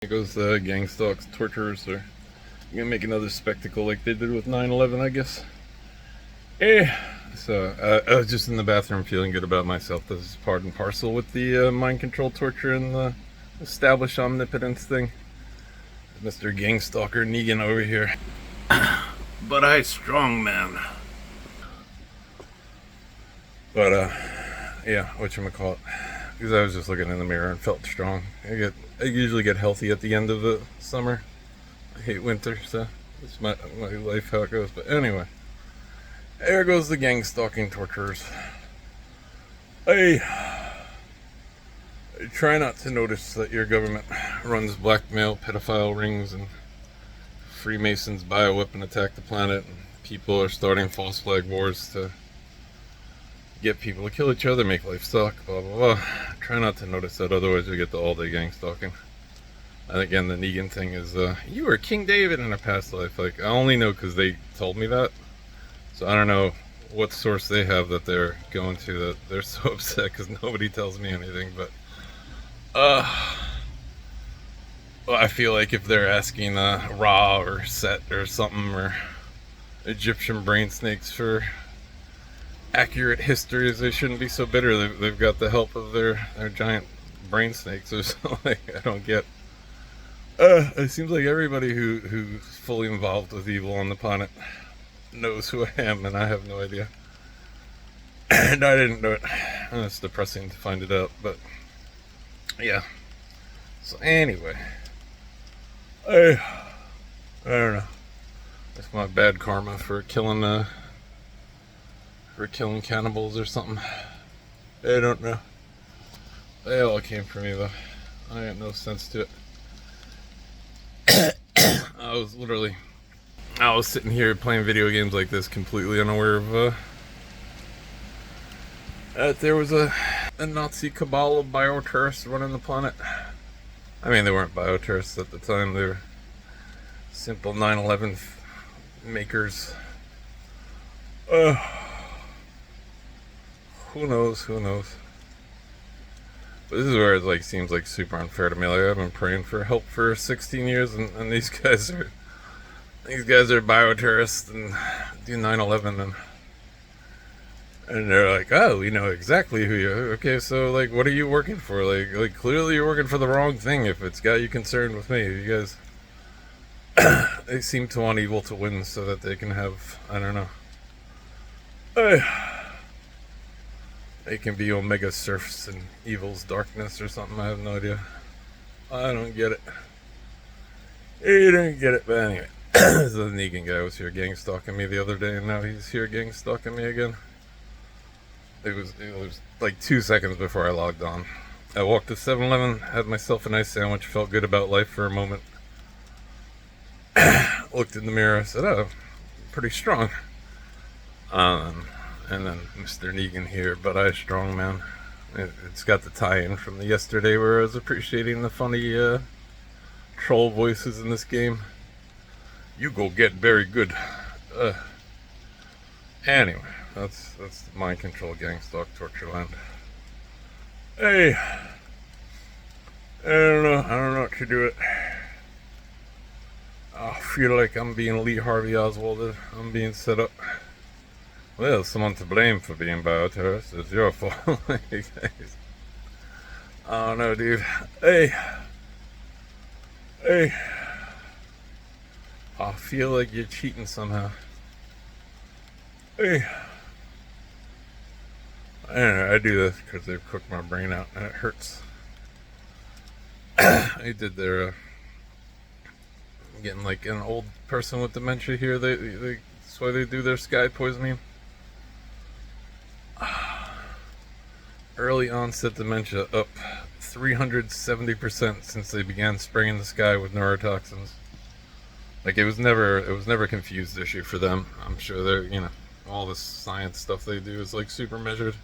Here goes the gang stalks, torturers are gonna make another spectacle like they did with 9/11, I guess. So I was just in the bathroom feeling good about myself. This is part and parcel with the mind control torture and the established omnipotence thing. Mr. Gang Stalker Negan over here. But I strong man. But yeah, whatchamacallit. Because I was just looking in the mirror and felt strong. I usually get healthy at the end of the summer. I hate winter, so it's my life how it goes. But anyway, there goes the gang stalking torturers. I try not to notice that your government runs blackmail, pedophile rings, and Freemasons bioweapon attack the planet, and people are starting false flag wars to get people to kill each other, make life suck, blah blah blah. Try not to notice that, otherwise you get the all-day gang stalking. And again, the Negan thing is, you were King David in a past life. Like, I only know because they told me that, so I don't know what source they have that they're going to that they're so upset because nobody tells me anything. But well, I feel like if they're asking Ra or Set or something, or Egyptian brain snakes for accurate histories, they shouldn't be so bitter. They've got the help of their giant brain snakes or something. Like, I don't get. It seems like everybody who's fully involved with evil on the planet knows who I am, and I have no idea. And I didn't know it. And it's depressing to find it out, but yeah. So anyway, I don't know. It's my bad karma for killing cannibals or something. I don't know. They all came for me though. I got no sense to it. I was sitting here playing video games like this, completely unaware of that there was a Nazi cabal of bioterrorists running the planet. I mean, they weren't bioterrorists at the time. They were simple 9/11 makers. Who knows? But this is where it like seems like super unfair to me. Like, I've been praying for help for 16 years, and these guys are bioterrorists and do 9/11, and they're like, oh, we know exactly who you are. Okay, so like, what are you working for? Like clearly you're working for the wrong thing if it's got you concerned with me. You guys, they seem to want evil to win so that they can have, I don't know. They can be Omega serfs in evil's darkness or something. I have no idea. I don't get it. You don't get it. But anyway, the Negan guy was here gang stalking me the other day, and now he's here gang stalking me again. It was like 2 seconds before I logged on. I walked to 7-Eleven, had myself a nice sandwich, felt good about life for a moment. Looked in the mirror, said, oh, pretty strong. And then Mr. Negan here, but I strong man. It's got the tie-in from the yesterday where I was appreciating the funny troll voices in this game. You go get very good. Anyway, that's the mind control gang stalk torture land. Hey, I don't know what to do it. I feel like I'm being Lee Harvey Oswald. I'm being set up. Well, someone to blame for being bioterrorist. It's your fault. I don't know, dude. Hey. I feel like you're cheating somehow. Hey. I don't know, I do this because they've cooked my brain out and it hurts. They did their, getting like an old person with dementia here. That's why they do their sky poisoning. Early onset dementia up 370% since they began spraying the sky with neurotoxins. Like, it was never a confused issue for them. I'm sure they're, all this science stuff they do is like super measured.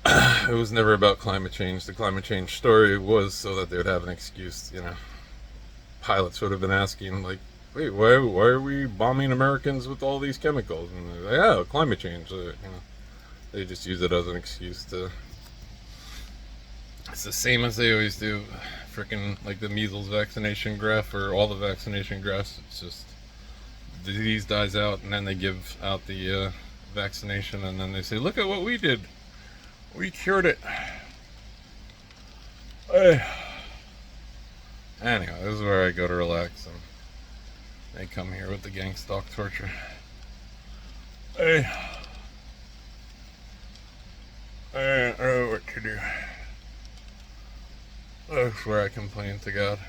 It was never about climate change. The climate change story was so that they would have an excuse. Pilots would have been asking like, wait, why are we bombing Americans with all these chemicals? And they're like, yeah, climate change. They just use it as an excuse to. It's the same as they always do. freaking like the measles vaccination graph or all the vaccination graphs. It's just disease dies out, and then they give out the vaccination, and then they say, "Look at what we did. We cured it." Anyway, this is where I go to relax, and they come here with the gang stalk torture. I don't know what to do. That's where I complain to God.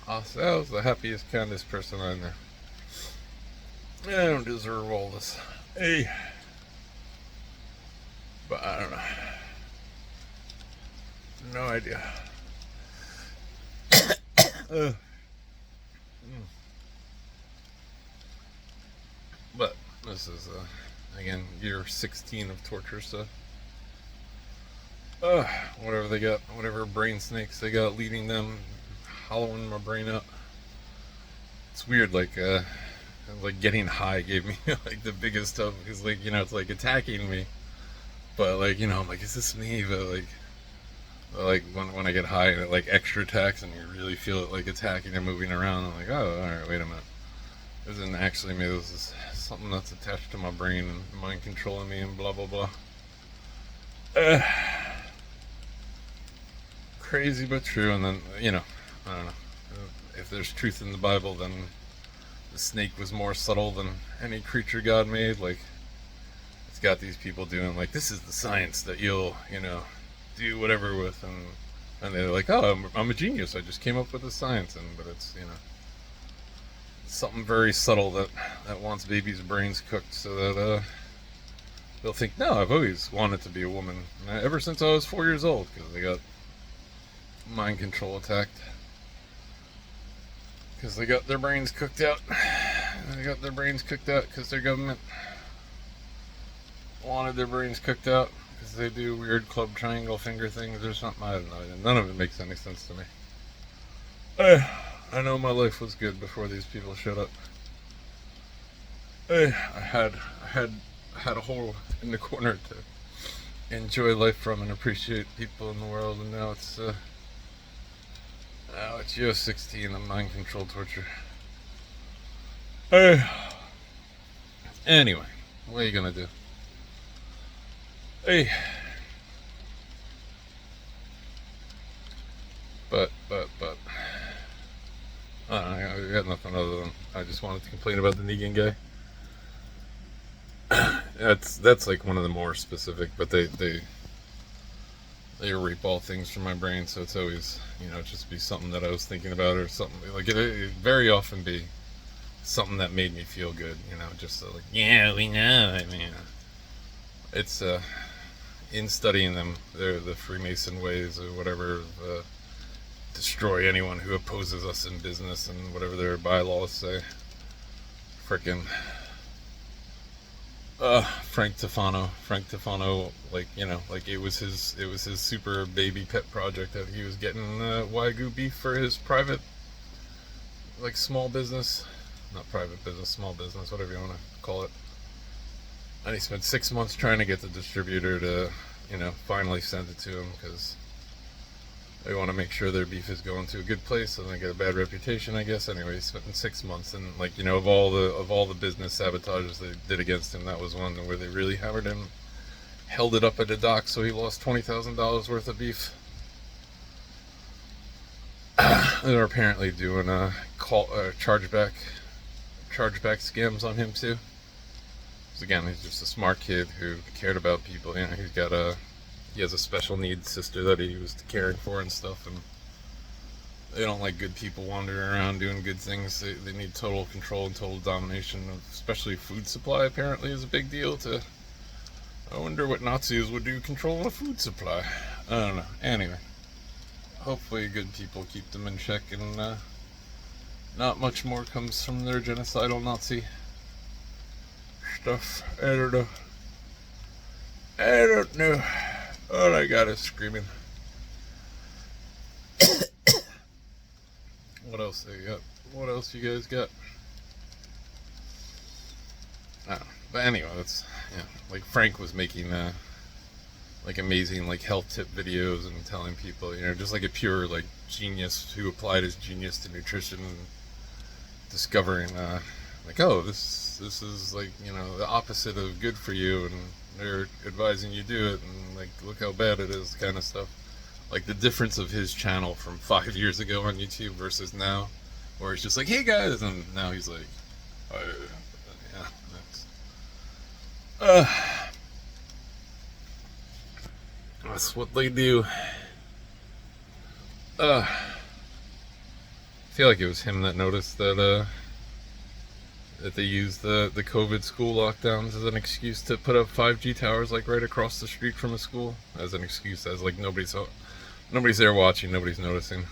I was the happiest, kindest person I know. I don't deserve all this. Hey. But I don't know. No idea. But this is, again, year 16 of torture stuff. Whatever they got, whatever brain snakes they got leading them, hollowing my brain up. It's weird, like getting high gave me like the biggest stuff, because like, it's like attacking me, but like, I'm like, is this me? But like when I get high and it like extra attacks and you really feel it like attacking and moving around, I'm like, oh, all right, wait a minute, this isn't actually me, this is something that's attached to my brain and mind controlling me and blah blah blah. Crazy but true. And then, I don't know, if there's truth in the Bible, then the snake was more subtle than any creature God made. Like, it's got these people doing like, this is the science that you'll do whatever with, and they're like, oh, I'm a genius, I just came up with the science. But it's something very subtle that wants babies' brains cooked so that they'll think, no, I've always wanted to be a woman ever since I was 4 years old, because they got mind control attacked, because they got their brains cooked out. They got their brains cooked out because their government wanted their brains cooked out, because they do weird club triangle finger things or something. I don't know. None of it makes any sense to me. I know my life was good before these people showed up. I had a hole in the corner to enjoy life from and appreciate people in the world, and now it's year 16 of mind control torture. Anyway, what are you gonna do? Hey. But I got nothing other than I just wanted to complain about the Negan guy. That's like one of the more specific, but they rape all things from my brain, so it's always, just be something that I was thinking about, or something like it very often be something that made me feel good, just like, yeah, we know. I mean, it's in studying them, they're the Freemason ways or whatever, destroy anyone who opposes us in business and whatever their bylaws say. Frickin' Frank Tefano, like it was his super baby pet project that he was getting Wagyu beef for his private, like, small business, not private business, small business, whatever you want to call it. And he spent 6 months trying to get the distributor to, finally send it to him, because they want to make sure their beef is going to a good place, so they get a bad reputation, I guess. Anyway, he spent 6 months, and of all the business sabotages they did against him, that was one where they really hammered him, held it up at the dock, so he lost $20,000 worth of beef. They're apparently doing chargeback scams on him too. Because again, he's just a smart kid who cared about people. He has a special needs sister that he was caring for and stuff, and they don't like good people wandering around doing good things. They need total control and total domination, especially food supply. Apparently is a big deal. I wonder what Nazis would do controlling a food supply. I don't know. Anyway, hopefully good people keep them in check, and not much more comes from their genocidal Nazi stuff. I don't know. All I got is screaming. What else they got? What else you guys got? I don't know. But anyway, that's, like Frank was making, like amazing like health tip videos and telling people, just like a pure like genius who applied his genius to nutrition and discovering like, oh, this is like, the opposite of good for you, and they're advising you do it, and like, look how bad it is, kind of stuff. Like the difference of his channel from 5 years ago on YouTube versus now, where it's just like, hey guys, and now he's like, yeah, that's what they do. I feel like it was him that noticed that they used the COVID school lockdowns as an excuse to put up 5G towers like right across the street from a school, as an excuse, as like nobody's there watching, nobody's noticing.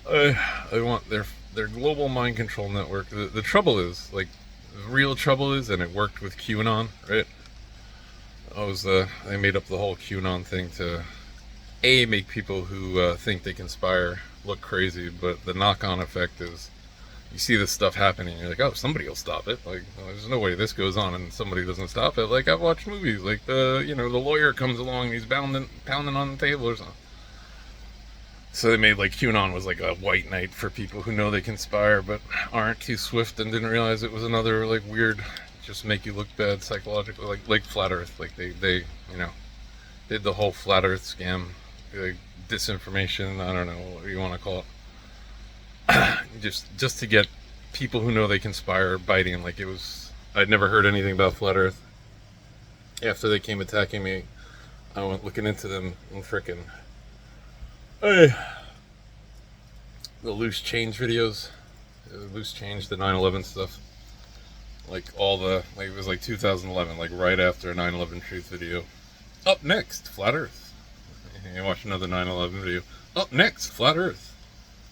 I want their global mind control network. The trouble is, like, the real trouble is, and it worked with QAnon, right? They made up the whole QAnon thing to make people who think they conspire look crazy, but the knock-on effect is you see this stuff happening, and you're like, oh, somebody will stop it. Like, there's no way this goes on and somebody doesn't stop it. Like, I've watched movies, like the lawyer comes along and he's pounding on the table or something. So they made like QAnon was like a white knight for people who know they conspire but aren't too swift and didn't realize it was another like weird, just make you look bad psychologically, like Flat Earth. Like they did the whole Flat Earth scam, like disinformation. I don't know what you want to call it. just to get people who know they conspire biting. Like it was, I'd never heard anything about Flat Earth. After they came attacking me, I went looking into them and frickin'. The loose change videos, loose change, the 9/11 stuff, like it was like 2011, like right after a 9/11 truth video. Up next, Flat Earth. You watch another 9/11 video. Up next, Flat Earth.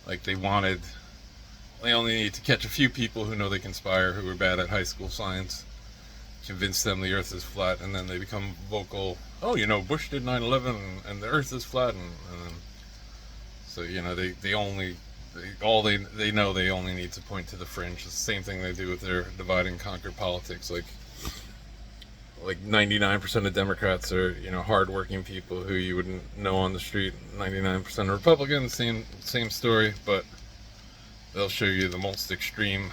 Like they only need to catch a few people who know they conspire, who were bad at high school science, convince them the Earth is flat, and then they become vocal. Oh, Bush did 9/11, and the Earth is flat, and then. So they know they only need to point to the fringe. It's the same thing they do with their divide and conquer politics. Like 99% of Democrats are hardworking people who you wouldn't know on the street. 99% of Republicans, same story, but they'll show you the most extreme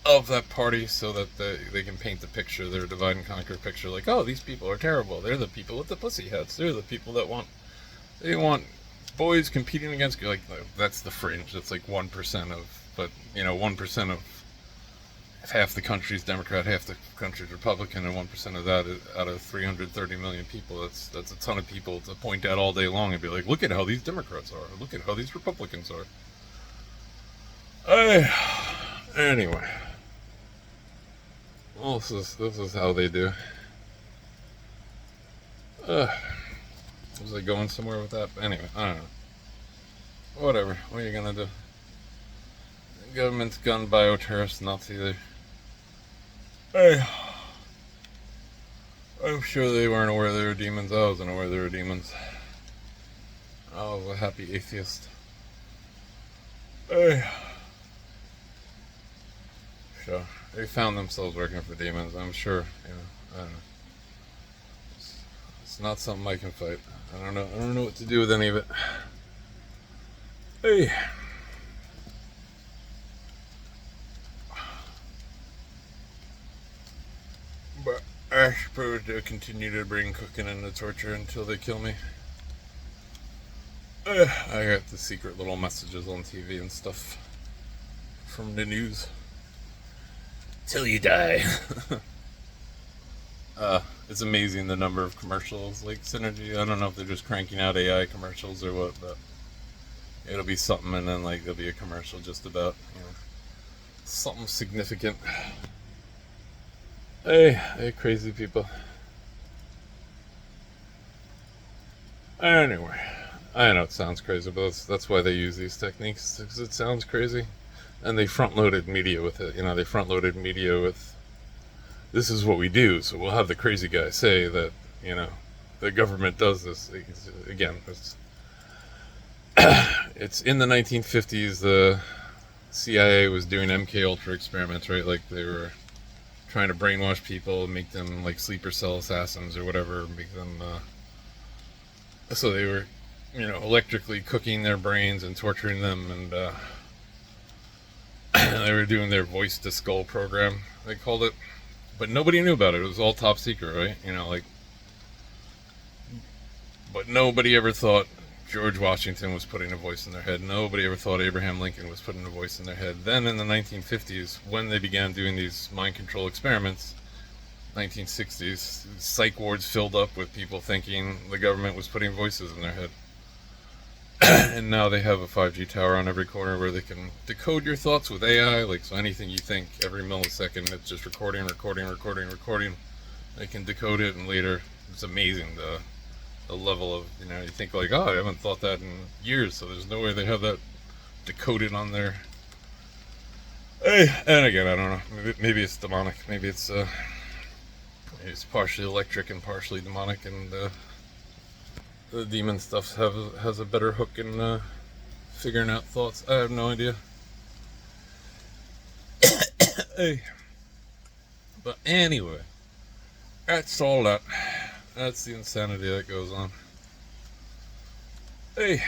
of that party so that they can paint the picture, their divide and conquer picture. Like, oh, these people are terrible. They're the people with the pussy hats. They're the people that want boys competing against, like, that's the fringe. That's like 1% of, but 1% of half the country's Democrat, half the country's Republican, and 1% of that is out of 330 million people. That's a ton of people to point at all day long and be like, look at how these Democrats are, look at how these Republicans are. Anyway, well, this is how they do. Was I going somewhere with that? Anyway, I don't know. Whatever. What are you gonna do? The government's gun bioterrorists, nuts either. Hey, I'm sure they weren't aware they were demons. I wasn't aware they were demons. I was a happy atheist. Hey. Sure. They found themselves working for demons, I'm sure. I don't know. It's not something I can fight. I don't know what to do with any of it. Hey. But I suppose they'll continue to bring cooking and the torture until they kill me. I got the secret little messages on TV and stuff from the news. Till you die. It's amazing the number of commercials, like Synergy. I don't know if they're just cranking out AI commercials or what, but it'll be something, and then like there'll be a commercial just about something significant. Hey, crazy people. Anyway, I know it sounds crazy, but that's why they use these techniques, because it sounds crazy, and they front-loaded media with it. They front-loaded media with, this is what we do, so we'll have the crazy guy say that, the government does this. Again, it's in the 1950s, the CIA was doing MK Ultra experiments, right? Like they were trying to brainwash people, make them like sleeper cell assassins or whatever, make them so they were, electrically cooking their brains and torturing them, and they were doing their voice to skull program, they called it, but nobody knew about it. It was all top secret, right? But nobody ever thought George Washington was putting a voice in their head. Nobody ever thought Abraham Lincoln was putting a voice in their head. Then in the 1950s, when they began doing these mind control experiments, 1960s, psych wards filled up with people thinking the government was putting voices in their head. And now they have a 5G tower on every corner where they can decode your thoughts with AI. Like, so anything you think, every millisecond, it's just recording. They can decode it, and later, it's amazing the level of, you think like, oh, I haven't thought that in years, so there's no way they have that decoded on their... And again, I don't know, maybe it's demonic, maybe it's partially electric and partially demonic, and the demon stuff has a better hook in figuring out thoughts. I have no idea. Hey. But anyway, that's all that. That's the insanity that goes on. Hey,